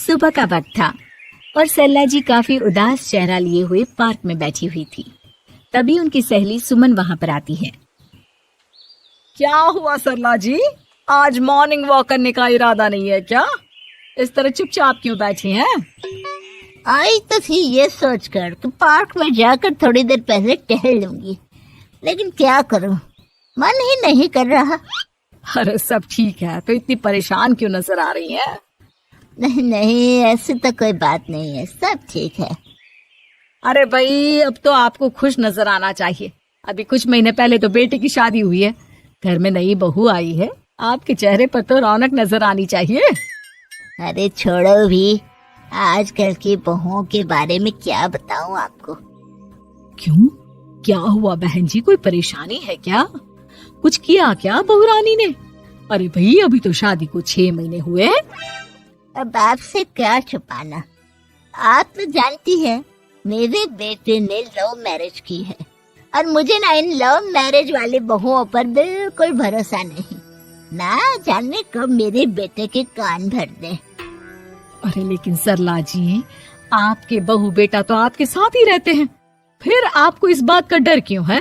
सुबह का वक्त था और सरला जी काफी उदास चेहरा लिए हुए पार्क में बैठी हुई थी। तभी उनकी सहेली सुमन वहां पर आती है। क्या हुआ सरला जी, आज मॉर्निंग वॉक करने का इरादा नहीं है क्या? इस तरह चुपचाप क्यों बैठी हैं? आई तो थी ये सोचकर कि पार्क में जाकर थोड़ी देर पहले टहल लूंगी, लेकिन क्या करूं, मन ही नहीं कर रहा। अरे सब ठीक है, तो इतनी परेशान क्यों नजर आ रही हैं? नहीं नहीं, ऐसी तो कोई बात नहीं है, सब ठीक है। अरे भाई, अब तो आपको खुश नजर आना चाहिए। अभी कुछ महीने पहले तो बेटे की शादी हुई है, घर में नई बहू आई है, आपके चेहरे पर तो रौनक नजर आनी चाहिए। अरे छोड़ो भी, आजकल की बहुओं के बारे में क्या बताऊं आपको। क्यों, क्या हुआ बहन जी, कोई परेशानी है क्या? कुछ किया क्या बहू रानी ने? अरे भाई, अभी तो शादी को 6 महीने हुए हैं। अब आपसे क्या छुपाना, आप तो जानती है मेरे बेटे ने लव मैरिज की है और मुझे ना इन लव मैरिज वाले बहुओं पर बिल्कुल भरोसा नहीं। ना जाने कब मेरे बेटे के कान भर दे। अरे लेकिन सरला जी, आपके बहू बेटा तो आपके साथ ही रहते हैं, फिर आपको इस बात का डर क्यों है?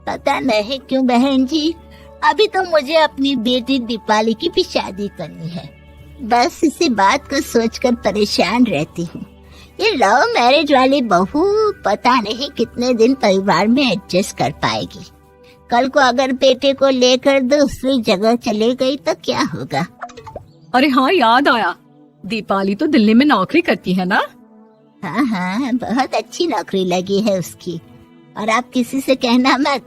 पता नहीं क्यों बहन जी, अभी तो मुझे अपनी बेटी दीपाली की भी शादी करनी है। बस इसी बात को सोचकर परेशान रहती हूँ। ये लव मैरिज वाली बहू पता नहीं कितने दिन परिवार में एडजस्ट कर पाएगी। कल को अगर बेटे को लेकर दूसरी जगह चले गई तो क्या होगा? अरे हाँ, याद आया, दीपाली तो दिल्ली में नौकरी करती है ना? हाँ हाँ, बहुत अच्छी नौकरी लगी है उसकी। और आप किसी से कहना मत,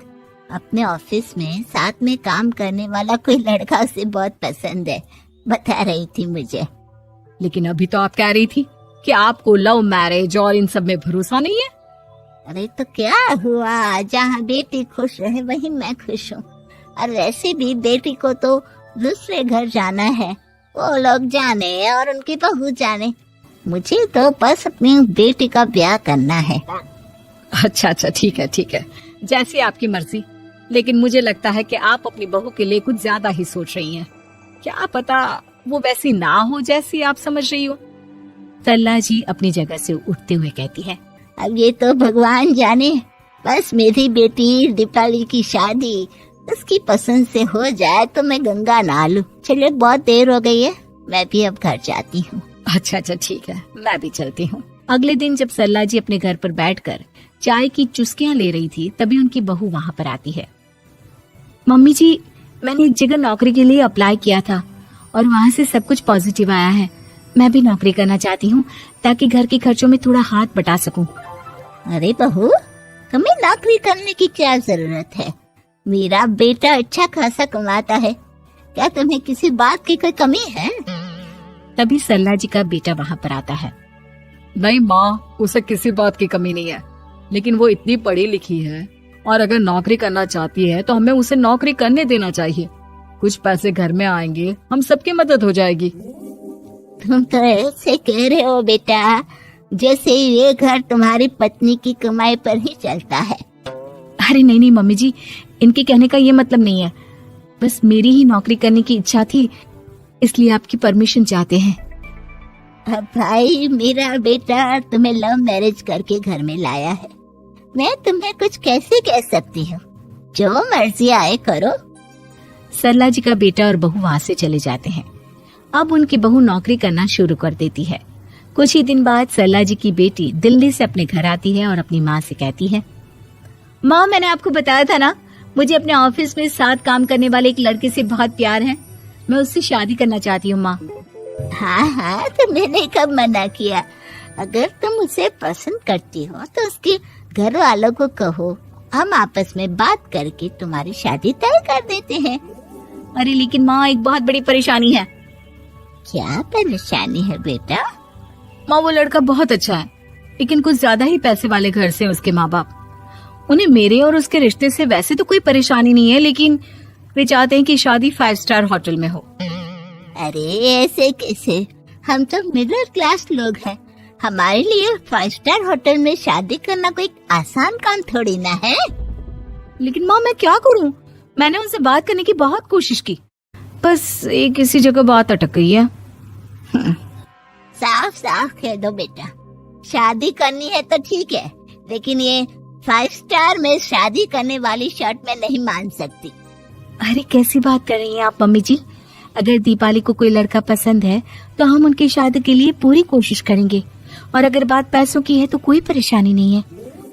अपने ऑफिस में साथ में काम करने वाला कोई लड़का उसे बहुत पसंद है, बता रही थी मुझे। लेकिन अभी तो आप कह रही थी कि आपको लव मैरिज और इन सब में भरोसा नहीं है। अरे तो क्या हुआ, जहाँ बेटी खुश रहे वहीं मैं खुश हूँ। और वैसे भी बेटी को तो दूसरे घर जाना है, वो लोग जाने और उनकी बहू जाने, मुझे तो बस अपनी बेटी का ब्याह करना है। अच्छा, ठीक है, जैसी आपकी मर्जी। लेकिन मुझे लगता है कि आप अपनी बहू के लिए कुछ ज्यादा ही सोच रही हैं। क्या पता वो वैसी ना हो जैसी आप समझ रही हो। सरला जी अपनी जगह से उठते हुए कहती है, अब ये तो भगवान जाने, बस मेरी बेटी दीपाली की शादी उसकी पसंद से हो जाए तो मैं गंगा नहा लूं। चलिए, बहुत देर हो गई है, मैं भी अब घर जाती हूँ। अच्छा, ठीक है, मैं भी चलती हूँ। अगले दिन जब सरला जी अपने घर पर बैठकर चाय की चुस्कियां ले रही थी, तभी उनकी बहू वहां पर आती है। मम्मी जी, मैंने एक जगह नौकरी के लिए अप्लाई किया था और वहां से सब कुछ पॉजिटिव आया है। मैं भी नौकरी करना चाहती हूँ ताकि घर के खर्चों में थोड़ा हाथ बटा सकूं। अरे बहू, तुम्हें नौकरी करने की क्या जरूरत है? मेरा बेटा अच्छा खासा कमाता है, क्या तुम्हें किसी बात की कोई कमी है? तभी सरला जी का बेटा वहां पर आता है। नहीं माँ, उसे किसी बात की कमी नहीं है, लेकिन वो इतनी पढ़ी लिखी है और अगर नौकरी करना चाहती है तो हमें उसे नौकरी करने देना चाहिए। कुछ पैसे घर में आएंगे, हम सबकी मदद हो जाएगी। तुम तो ऐसे कह रहे हो बेटा जैसे ये घर तुम्हारी पत्नी की कमाई पर ही चलता है। अरे नहीं मम्मी जी, इनके कहने का ये मतलब नहीं है, बस मेरी ही नौकरी करने की इच्छा थी, इसलिए आपकी परमिशन चाहते हैं। अब भाई, मेरा बेटा तुम्हें लव मैरिज करके घर में लाया है, मैं तुम्हें कुछ कैसे कह सकती हूँ? जो मर्जी आए करो। सरला जी का बेटा और बहू वहाँ से चले जाते हैं। अब उनकी बहू नौकरी करना शुरू कर देती है। कुछ ही दिन बाद सरला जी की बेटी दिल्ली से अपने घर आती है और अपनी माँ से कहती है, माँ, मैंने आपको बताया था ना, मुझे अपने ऑफिस में साथ काम करने वाले एक लड़के से बहुत प्यार है, मैं उससे शादी करना चाहती हूँ माँ। हाँ, तो मैंने कब मना किया? अगर तुम उसे पसंद करती हो तो उसके घर वालों को कहो, हम आपस में बात करके तुम्हारी शादी तय कर देते हैं। अरे लेकिन माँ, एक बहुत बड़ी परेशानी है। क्या परेशानी है बेटा? माँ, वो लड़का बहुत अच्छा है, लेकिन कुछ ज्यादा ही पैसे वाले घर से उसके माँ बाप। उन्हें मेरे और उसके रिश्ते से वैसे तो कोई परेशानी नहीं है, लेकिन वे चाहते हैं कि शादी 5 स्टार होटल में हो। अरे ऐसे कैसे, हम तो मिडिल क्लास लोग हैं, हमारे लिए 5 स्टार होटल में शादी करना कोई आसान काम थोड़ी ना है। लेकिन माँ, मैं क्या करूँ? मैंने उनसे बात करने की बहुत कोशिश की, बस एक किसी जगह बात अटक गई है। साफ साफ कह दो बेटा, शादी करनी है तो ठीक है, लेकिन ये 5 स्टार में शादी करने वाली शर्त मैं नहीं मान सकती। अरे कैसी बात कर रही हैं आप मम्मी जी। अगर दीपाली को कोई लड़का पसंद है तो हम उनकी शादी के लिए पूरी कोशिश करेंगे, और अगर बात पैसों की है तो कोई परेशानी नहीं है।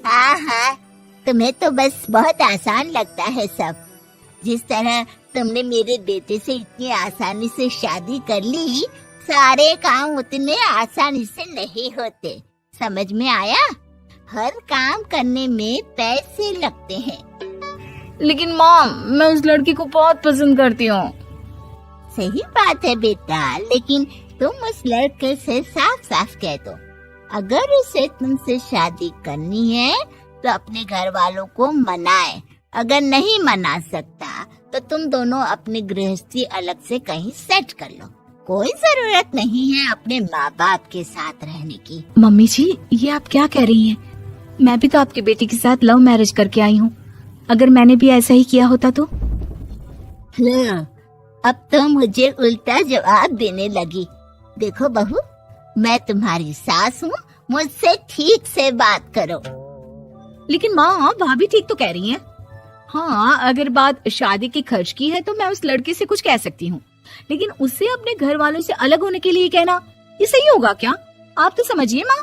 हाँ हाँ, तुम्हें तो बस बहुत आसान लगता है सब। जिस तरह तुमने मेरे बेटे से इतनी आसानी से शादी कर ली, सारे काम उतने आसानी से नहीं होते। समझ में आया? हर काम करने में पैसे लगते हैं। लेकिन माँ, मैं उस लड़की को बहुत पसंद करती हूँ। सही बात है बेटा, लेकिन तुम उस लड़के से साफ साफ कह दो, अगर उसे तुमसे शादी करनी है तो अपने घर वालों को मनाए। अगर नहीं मना सकता तो तुम दोनों अपनी गृहस्थी अलग से कहीं सेट कर लो। कोई जरूरत नहीं है अपने माँ बाप के साथ रहने की। मम्मी जी, ये आप क्या कह रही हैं? मैं भी तो आपकी बेटी के साथ लव मैरिज करके आई हूँ। अगर मैंने भी ऐसा ही किया होता तो? लो, अब तो मुझे उल्टा जवाब देने लगी। देखो बहू, मैं तुम्हारी सास हूँ, मुझसे ठीक से बात करो। लेकिन माँ, भाभी ठीक तो कह रही हैं। हाँ, अगर बात शादी के खर्च की है तो मैं उस लड़के से कुछ कह सकती हूँ, लेकिन उसे अपने घर वालों से अलग होने के लिए कहना, ये सही होगा क्या? आप तो समझिए माँ।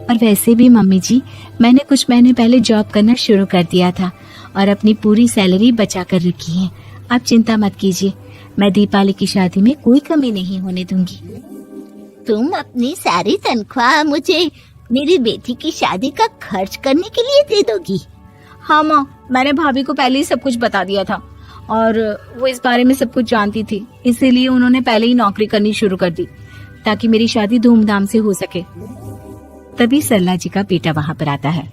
और वैसे भी मम्मी जी, मैंने कुछ महीने पहले जॉब करना शुरू कर दिया था और अपनी पूरी सैलरी बचा कर रखी है। आप चिंता मत कीजिए, मैं दीपाली की शादी में कोई कमी नहीं होने दूंगी। तुम अपनी सारी तनख्वाह मुझे मेरी बेटी की शादी का खर्च करने के लिए दे दोगी? हाँ माँ, मैंने भाभी को पहले ही सब कुछ बता दिया था और वो इस बारे में सब कुछ जानती थी, इसीलिए उन्होंने पहले ही नौकरी करनी शुरू कर दी ताकि मेरी शादी धूमधाम से हो सके। तभी सरला जी का बेटा वहाँ पर आता है।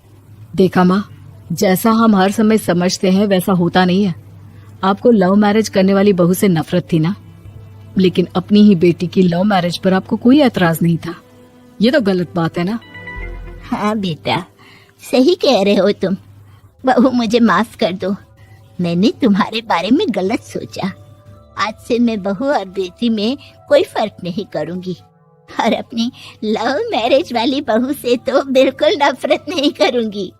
देखा माँ, जैसा हम हर समय समझते हैं वैसा होता नहीं है। आपको लव मैरिज करने वाली बहू से नफरत थी ना, लेकिन अपनी ही बेटी की लव मैरिज पर आपको कोई एतराज नहीं था। ये तो गलत बात है ना? हाँ बेटा, सही कह रहे हो तुम। बहू, मुझे माफ कर दो, मैंने तुम्हारे बारे में गलत सोचा। आज से मैं बहू और बेटी में कोई फर्क नहीं करूंगी, और अपनी लव मैरिज वाली बहू से तो बिल्कुल नफरत नहीं करूंगी।